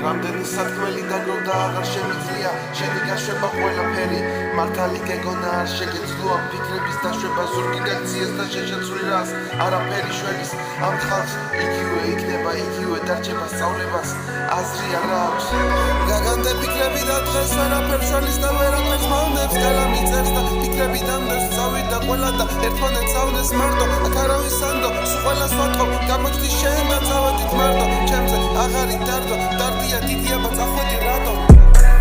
რამდენი სათქმელი დაგროვდა აღარ შემიძლია შენი გაშვება ყველაფერი მართალი გეგონა არ შეგეძლოა ფიქრების დაშვება ზურგი გაქციეს და შეშეცვლი რას არაფერი შველის ამ ხალხს იგივე იქნება იგივე დარჩება სწავლებას აზრი არ აქვს გაგანდა ფიქრები და დღეს არაფერ შველის და ვერაფერს მავნებს კალამი წერს და ფიქრები დამდევს წავიდა ყველა და ერთმანეთს ავნეს მარტო აქ არავის სანდო სულ ყველას ვატყობ გამოჩდი შენ და წავედით მარტო ჩემზე აღარი დარდო დარდია დიდია ბაწახვედი რატო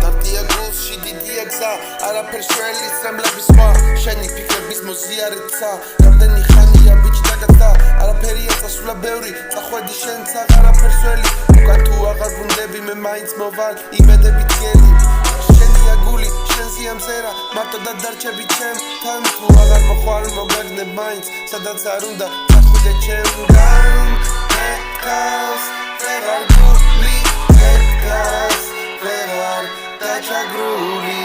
დარდია გულში დიდია გზა არაფერ შველის რემლების სხვა შენი ფიქრების მოზიარეცა რამდენი ხანია ბიჭი დაგაცა არაფერია წასვლა ბევრი წახვედი შენც აღარაფერ სველი უკან თუ აღარ ვუნდები მე მაინც მოვალ იმედები დგელი შენია გული შენზია მზერა მარტო და დარჩები ჩემთან თუ აღარ მოხვალ მოგაგნებ მაინც სადაც არ უნდა წახვიდე ჩემგან ეკავს ვეღარ გული ეკავს ვეღარ დაჩაგრული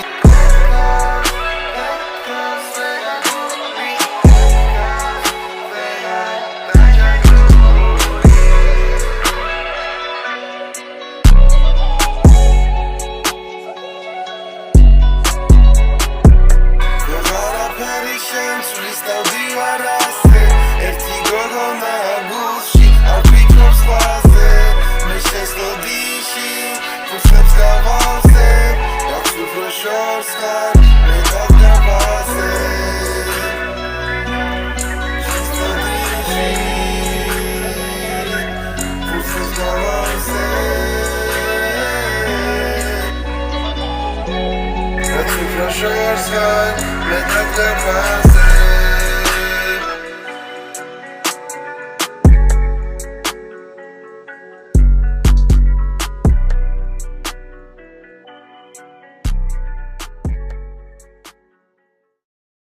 Short sky, let the